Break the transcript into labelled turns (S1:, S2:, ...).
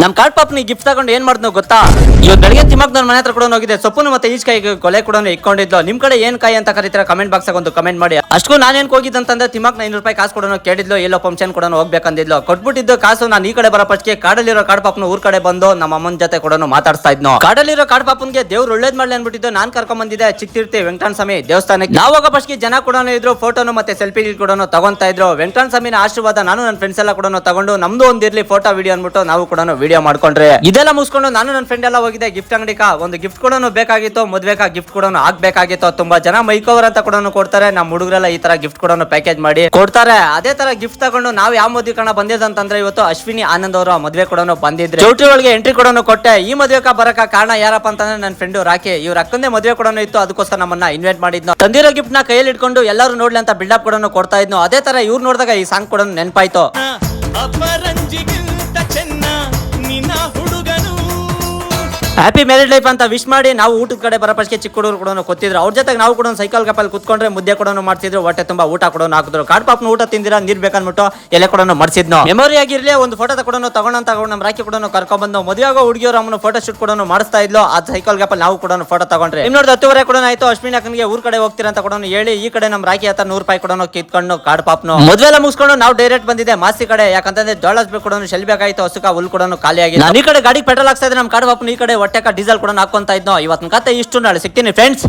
S1: ನಮ್ card ಪಾಪ್ನಿ gift ತಗೊಂಡು ಏನ್ ಮಾಡ್ದು ಗೊತ್ತಾ? ಇವತ್ತು ಬೆಳಗ್ಗೆ ತಿಮ್ಮಕ್ಕನವ್ರ ಮನೆ ಹತ್ರ ಕೂಡ ಹೋಗಿದೆ. ಸೊಪ್ಪು ಮತ್ತೆ ಈಚಕಾಯಿ ಕೊಲೆ ಕೂಡ ಇಟ್ಕೊಂಡಿದ್ಲು. ನಿಮ್ ಕಡೆ ಏನ್ ಕಾಯಿ ಅಂತ ಕರೀತೀರಾ ಕಮೆಂಟ್ ಬಾಕ್ಸ್ ಒಂದು ಕಮೆಂಟ್ ಮಾಡಿ. ಅಷ್ಟು ನಾನೇನ್ ಹೋಗಿದ್ದಂತಂದ್ರೆ ತಿಮ್ಮಕ್ 500 ರೂಪಾಯಿ ಕಾಸು ಕೂಡ ಕೇಳಿದ್ಲು. ಎಲ್ಲೋ ಫಂಕ್ಷನ್ ಕೂಡ ಹೋಗ್ಬೇಕಂದಿದ್ಲು. ಕೊಟ್ಬಿಟ್ಟಿದ್ದು ಕಾಸು ನಾನು ಈ ಕಡೆ ಬರೋ ಪಕ್ಷಕ್ಕೆ ಕಾಡಲ್ಲಿರೋ ಕಾರ್ಡ್ ಪಾಪ್ನ ಊರ್ ಕಡೆ ಬಂದು ನಮ್ಮ ಅಮ್ಮನ ಜೊತೆ ಕೂಡ ಮಾತಾಡ್ತಾ ಇದ್ನು. ಕಾಡಲ್ಲಿರೋ ಕಾರ್ಡ್ ಪಾಪನ್ಗೆ ದೇವ್ರು ಒಳ್ಳೇದ್ ಮಾಡ್ಲಿ ಅನ್ಬಿಟ್ಟಿದ್ದು ನಾನ್ ಕರ್ಕೊಂಡ್ ಬಂದಿದ್ದೆ ಚಿಕ್ಕತಿರ್ತಿ ವೆಂಕಟನ ಸ್ವಾಮಿ ದೇವಸ್ಥಾನಕ್ಕೆ. ನಾವು ಹೋಗೋ ಪಕ್ಷಕ್ಕೆ ಜನ ಕೂಡ ಇದ್ರು, ಫೋಟೋನು ಮತ್ತೆ ಸೆಲ್ಫಿ ಕೂಡ ತಗೊಂತಾ ಇದ್ರು. ವೆಂಕಟನ ಸ್ವಾಮಿನ ಆಶೀರ್ವಾದ ನಾನು ನನ್ನ ಫ್ರೆಂಡ್ಸ್ ಎಲ್ಲ ಕೂಡ ತಗೊಂಡು ನಮ್ದು ಒಂದಿರ್ಲಿ ಫೋಟೋ ವಿಡಿಯೋ ಅನ್ಬಿಟ್ಟು ನಾವು ಕೂಡ ವಿಡಿಯೋ ಮಾಡ್ಕೊಂಡ್ರೆ ಇದೆಲ್ಲ ಮುಗಿಸ್ಕೊಂಡು ನಾನು ನನ್ನ ಫ್ರೆಂಡ್ ಎಲ್ಲ ಹೋಗಿದ್ದೆ ಗಿಫ್ಟ್ ಅಂಗಡಿಕ. ಒಂದು ಗಿಫ್ಟ್ ಕೂಡ ಬೇಕಾಗಿತ್ತು, ಮದ್ವೆಕ ಗಿಫ್ಟ್ ಕೂಡ ಆಗ್ಬೇಕಾಗಿತ್ತು. ತುಂಬಾ ಜನ ಮೈಕೋವರ್ ಅಂತ ಕೂಡ ಕೊಡ್ತಾರೆ. ನಮ್ಮ ಹುಡುಗರೆಲ್ಲ ಈ ತರ ಗಿಫ್ಟ್ ಕೂಡ ಪ್ಯಾಕೇಜ್ ಮಾಡಿ ಕೊಡ್ತಾರೆ. ಅದೇ ತರ ಗಿಫ್ಟ್ ತಗೊಂಡು ನಾವು ಯಾವ ಮದುವೆ ಕಣ ಬಂದಿದಂತಂದ್ರೆ ಇವತ್ತು ಅಶ್ವಿನಿ ಆನಂದ್ ಅವರ ಮದುವೆ ಕೂಡ ಬಂದಿದ್ರೆ ಚೌಟ್ರಿ ಒಳಗೆ ಎಂಟ್ರಿ ಕೂಡ ಕೊಟ್ಟೆ. ಈ ಮದುವೆಕ ಬರಕ ಕಾರಣ ಯಾರಪ್ಪ ಅಂತಂದ್ರೆ ನನ್ನ ಫ್ರೆಂಡ್ ರಾಕಿ. ಇವ್ರ ಅಕ್ಕಂದೇ ಮದುವೆ ಕೂಡ ಇತ್ತು, ಅದಕ್ಕೋಸ್ಕರ ನಮ್ಮನ್ನ ಇನ್ವೈಟ್ ಮಾಡಿದ್ನು. ತಂದಿರೋ ಗಿಫ್ಟ್ ನ ಕೈಯಲ್ಲಿ ಇಟ್ಕೊಂಡು ಎಲ್ಲರೂ ನೋಡ್ಲಿ ಅಂತ ಬಿಲ್ಡಪ್ ಕೂಡ ಕೊಡ್ತಾ ಇದ್ನು. ಅದೇ ತರ ಇವ್ರು ನೋಡಿದಾಗ ಈ ಸಾಂಗ್ ಕೂಡ ನೆನಪಾಯ್ತು. ಹ್ಯಾಪಿ ಮ್ಯಾರಿಡ್ ಲೈಫ್ ಅಂತ ವಿಶ್ ಮಾಡಿ ನಾವು ಊಟದ ಕಡೆ ಬರೋ ಪಕ್ಷಕ್ಕೆ ಚಿಕ್ಕ ಹುಡುಗರು ಕೂಡ ಕೊತ್ತಿದ್ರು. ಅವ್ರ ಜೊತೆಗೆ ನಾವು ಕೂಡ ಸೈಕಲ್ ಕಪಲ್ ಕುತ್ಕೊಂಡ್ರೆ ಮುದ್ದೆ ಕೂಡ ಮಾಡ್ತಿದ್ರು. ಹೊಟ್ಟೆ ತುಂಬಾ ಊಟ ಕೂಡ ಹಾಕಿದ್ರು. ಕಾರ್ಡ್ ಪಾಪ್ನ ಊಟ ತಿಂದಿರಾ ನೀರ್ ಬೇಕನ್ಬಿಟ್ಟು ಎಲೆ ಕೂಡ ಮಾಡಿಸಿದ್ನು. ಮೆಮೊರಿ ಆಗಿರ್ಲಿ ಒಂದು ಫೋಟೋ ಕೂಡ ತಗೊಂಡು ನಮ್ಮ ರಾಕಿ ಕೂಡ ಕರ್ಕೊಂಡ್ ಬಂದು ಮದುವೆ ಆಗೋ ಹುಡುಗಿಯವರು ಅಮ್ಮನ ಫೋಟೋ ಶೂಟ್ ಕೂಡ ಮಾಡಿಸ್ತಾ ಇದ್ಲು. ಆ ಸೈಕಲ್ ಕಪಲ್ ನಾವು ಕೂಡ ಫೋಟೋ ತಗೊಂಡ್ರೆ ಇನ್ನೊಂದು 10:30 ಕೂಡ ಆಯ್ತು. ಅಶ್ವಿನಿ ಅಕ್ಕನಿಗೆ ಊರ್ ಕಡೆ ಹೋಗ್ತೀರಾ ಅಂತ ಕೂಡ ಹೇಳಿ ಈ ಕಡೆ ನಮ್ಮ ರಾಕಿ ಹತ್ರ 100 ರೂಪಾಯಿ ಕೂಡ ಕಿತ್ಕೊಂಡು ಕಾರ್ಡ್ ಪಾಪ್ನು ಮದುವೆ ಎಲ್ಲ ಮುಗಿಸ್ಕೊಂಡು ನಾವು ಡೈರೆಕ್ಟ್ ಬಂದಿದೆ ಮಾಸಿ ಕಡೆ. ಯಾಕಂತಂದ್ರೆ ಜೋಳ ಕೂಡ ಶೆಲ್ ಬೇಕಾಯ್ತು, ಹಸುಕ ಹುಲ್ ಕೂಡ ಖಾಲಿ ಆಗಿದೆ. ನಾನು ಈ ಕಡೆ ಗಾಡಿ ಪೆಟ್ರೋಲ್ ಹಾಕ್ತಾ ಇದ್ದೆ, ನಮ್ಮ ಕಾರ್ಡ್ ಪಾಪ್ನ ಈ ಕಡೆ ಹೊಟ್ಟೆಕ ಡೀಸೆಲ್ ಕೂಡ ಹಾಕೊಂತ ಇದ್ನೋ. ಇವತ್ತಿನ ಕತೆ ಇಷ್ಟು, ನಾಳೆ ಸಿಗ್ತೀನಿ ಫ್ರೆಂಡ್ಸ್.